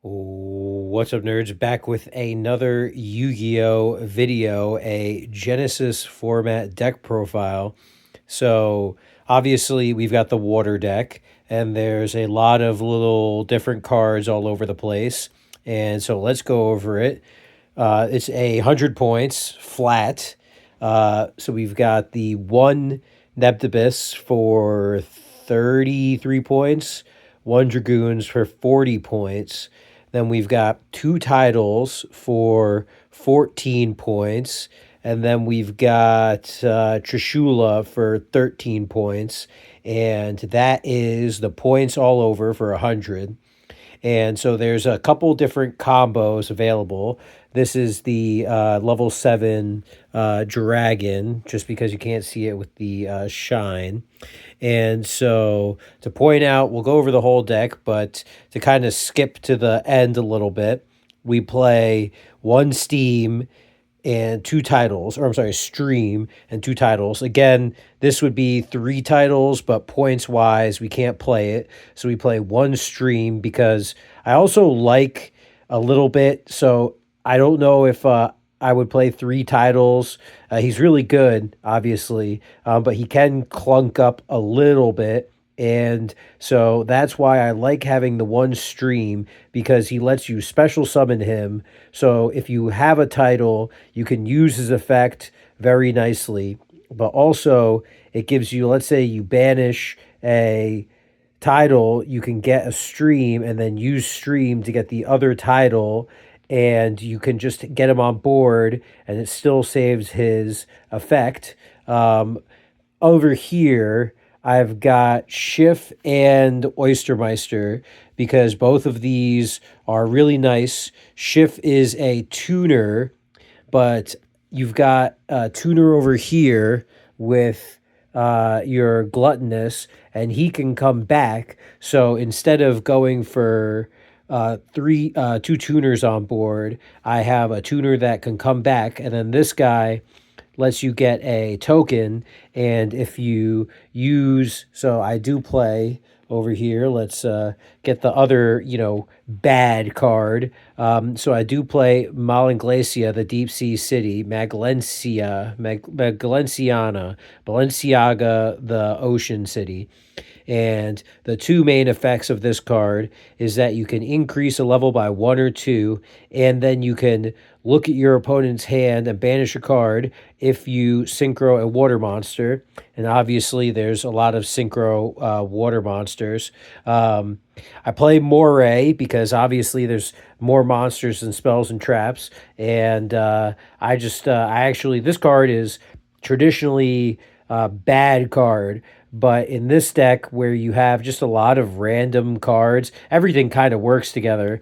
What's up, nerds? Back with another Yu-Gi-Oh video, a Genesis format deck profile. So obviously we've got the water deck, and there's a lot of little different cards all over the place. And so let's go over it. It's 100 points flat. So we've got the one Neptibus for 33 points, one Dragoons for 40 points. Then we've got two titles for 14 points. And then we've got Trishula for 13 points. And that is the points all over for 100. And so there's a couple different combos available. This is the level 7 dragon, just because you can't see it with the shine. And so to point out, we'll go over the whole deck, but to kind of skip to the end a little bit, we play one Steam and two titles, or I'm sorry, stream and two titles. Again, this would be three titles, but points wise, we can't play it. So we play one stream because I also like a little bit. So I don't know if I would play three titles. He's really good, obviously, but he can clunk up a little bit. And so that's why I like having the one stream, because he lets you special summon him. So if you have a title, you can use his effect very nicely. But also, it gives you, let's say you banish a title, you can get a stream and then use stream to get the other title, and you can just get him on board and it still saves his effect. Over here, I've got Schiff and Oystermeister because both of these are really nice. Schiff is a tuner, but you've got a tuner over here with your gluttonous, and he can come back. So instead of going for two tuners on board, I have a tuner that can come back, and then this guy lets you get a token. And if you use, so I do play over here, let's get the other, bad card. So I do play Malinglacia, the deep sea city, Magalenciana, Balenciaga, the ocean city. And the two main effects of this card is that you can increase a level by 1 or 2, and then you can look at your opponent's hand and banish a card if you synchro a water monster. And obviously, there's a lot of synchro water monsters. I play Moray because obviously there's more monsters than spells and traps. And this card is traditionally a bad card. But in this deck, where you have just a lot of random cards, everything kind of works together.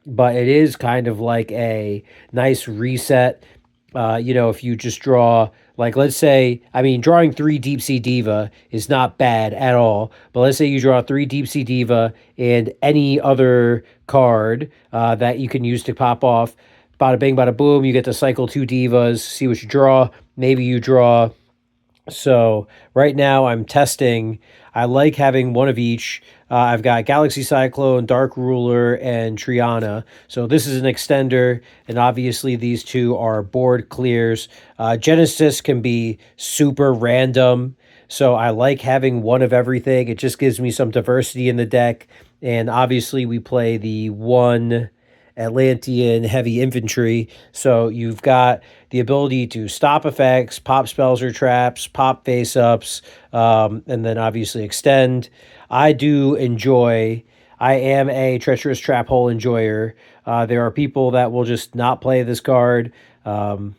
But it is kind of like a nice reset. If you just draw, like, let's say, drawing 3 Deep Sea Diva is not bad at all. But let's say you draw 3 Deep Sea Diva and any other card that you can use to pop off. Bada bing, bada boom, you get to cycle 2 Divas, see what you draw. Maybe you draw. So right now I'm testing. I like having one of each. I've got Galaxy Cyclone, Dark Ruler, and Triana. So this is an extender, and obviously these two are board clears. Genesys can be super random, so I like having one of everything. It just gives me some diversity in the deck, and obviously we play the one Atlantean heavy infantry. So you've got the ability to stop effects, pop spells or traps, pop face ups, and then obviously extend. I am a treacherous trap hole enjoyer. There are people that will just not play this card. I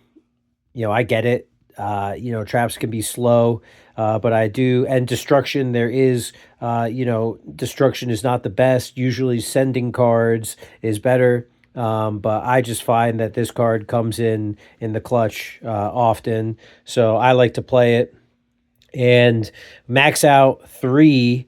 get it. Traps can be slow, but I do. And destruction, there is, destruction is not the best. Usually sending cards is better. But I just find that this card comes in the clutch often. So I like to play it and max out 3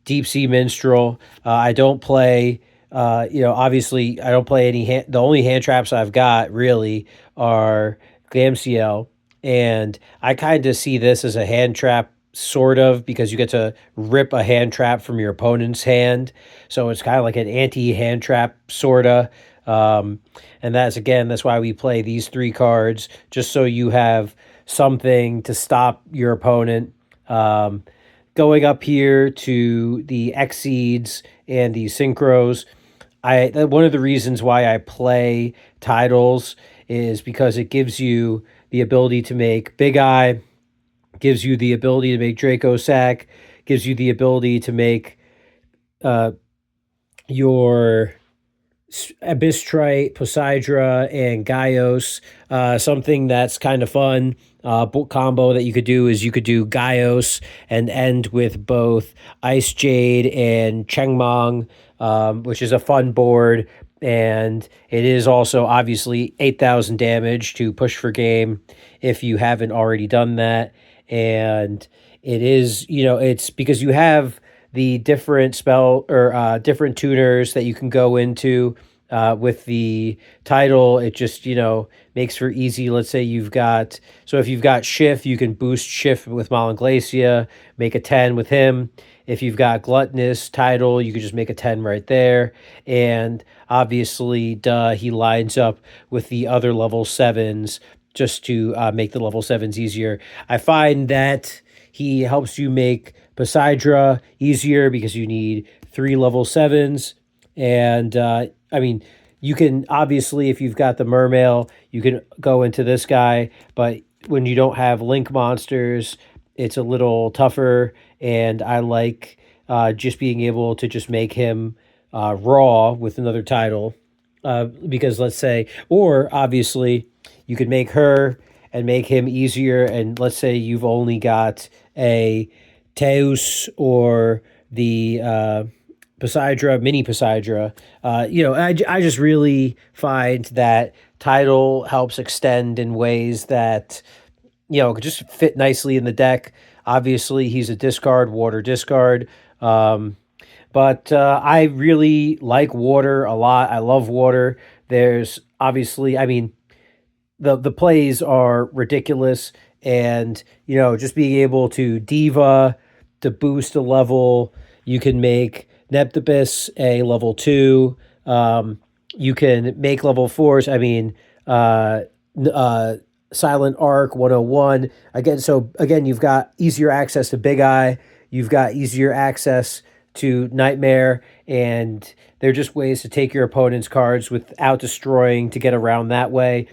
Deep Sea Minstrel. I don't play, obviously I don't play any the only hand traps I've got really are Gamciel. And I kind of see this as a hand trap sort of, because you get to rip a hand trap from your opponent's hand. So it's kind of like an anti-hand trap, sort of. Um, and that's why we play these three cards, just so you have something to stop your opponent. Going up here to the Exceeds and the Synchros, one of the reasons why I play titles is because it gives you the ability to make Big Eye, gives you the ability to make Draco Sack, gives you the ability to make uh, your Abystrite, Poseidra, and Gaios. Something that's kind of fun combo that you could do is you could do Gaios and end with both Ice Jade and Chengmong, which is a fun board. And it is also obviously 8,000 damage to push for game if you haven't already done that. And it is, it's because you have the different spell or different tuners that you can go into with the title. It just, makes for easy. Let's say if you've got Schiff, you can boost Schiff with Malanglacia, make a 10 with him. If you've got Gluttonous title, you could just make a 10 right there. And obviously, he lines up with the other level 7s just to make the level 7s easier. I find that he helps you make Poseidra easier because you need 3 level 7s. And, you can, obviously, if you've got the Mermail, you can go into this guy. But when you don't have Link monsters, it's a little tougher. And I like just being able to just make him raw with another title. Because let's say, or obviously, you could make her and make him easier. And let's say you've only got a Teus or the Poseidra, mini Poseidra. I just really find that title helps extend in ways that, could just fit nicely in the deck. Obviously, he's a discard, water discard. But I really like water a lot. I love water. There's obviously, the plays are ridiculous, and just being able to diva to boost a level. You can make Neptibus a level 2. You can make level 4s. Silent Arc 101 again. So again, you've got easier access to Big Eye. You've got easier access to Nightmare, and they're just ways to take your opponent's cards without destroying to get around that way.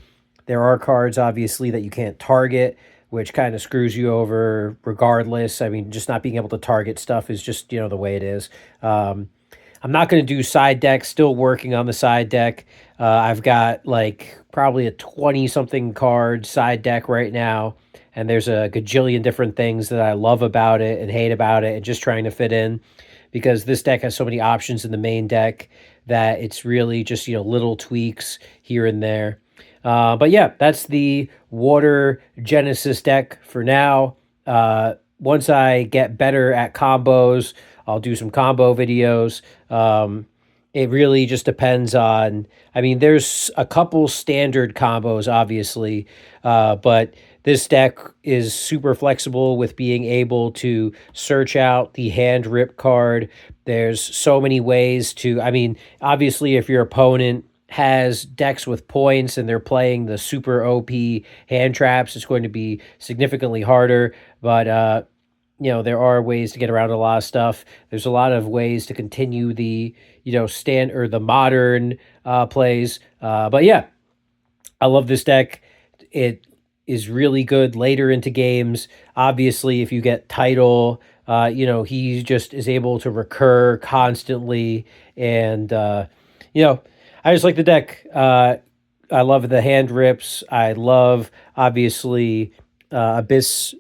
There are cards, obviously, that you can't target, which kind of screws you over regardless. Just not being able to target stuff is just, the way it is. I'm not going to do side deck, still working on the side deck. I've got probably a 20-something card side deck right now, and there's a gajillion different things that I love about it and hate about it and just trying to fit in, because this deck has so many options in the main deck that it's really just, little tweaks here and there. But yeah, that's the Water Genesys deck for now. Once I get better at combos, I'll do some combo videos. It really just depends on, there's a couple standard combos, obviously, but this deck is super flexible with being able to search out the hand rip card. There's so many ways to, obviously, if your opponent has decks with points and they're playing the super OP hand traps, it's going to be significantly harder. But, there are ways to get around a lot of stuff. There's a lot of ways to continue the, the modern plays. But yeah, I love this deck. It is really good later into games. Obviously, if you get title, he just is able to recur constantly. And, I just like the deck. I love the hand rips. I love, obviously, Abyss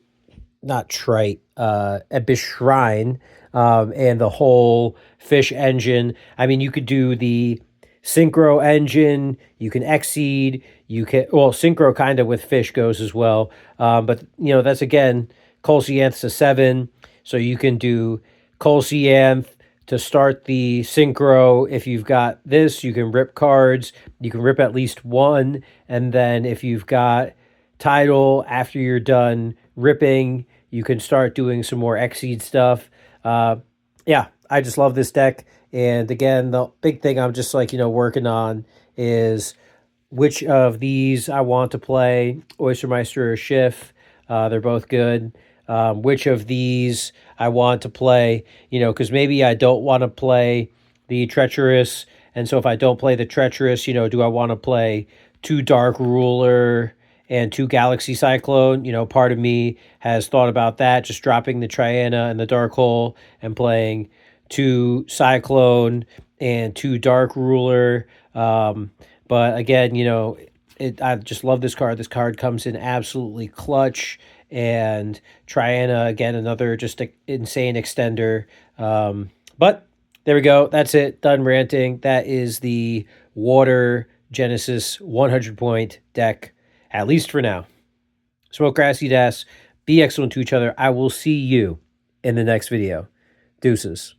Shrine, and the whole fish engine. You could do the synchro engine, you can exceed, synchro kind of with fish goes as well. But that's again, Colcianth's a 7, so you can do Colcianth to start the synchro. If you've got this, you can rip cards, you can rip at least one, and then if you've got title after you're done ripping, you can start doing some more Xseed stuff. Yeah, I just love this deck. And again, the big thing I'm just like, working on is which of these I want to play, Oystermeister or Schiff. They're both good. Which of these I want to play, because maybe I don't want to play the Treacherous. And so if I don't play the Treacherous, do I want to play 2 Dark Ruler and 2 Galaxy Cyclone? Part of me has thought about that, just dropping the Triana and the Dark Hole and playing 2 Cyclone and 2 Dark Ruler. But again, I just love this card. This card comes in absolutely clutch. And Triana, again, another just insane extender. But there we go. That's it. Done ranting. That is the Water Genesys 100-point deck, at least for now. Smoke grass, eat ass. Be excellent to each other. I will see you in the next video. Deuces.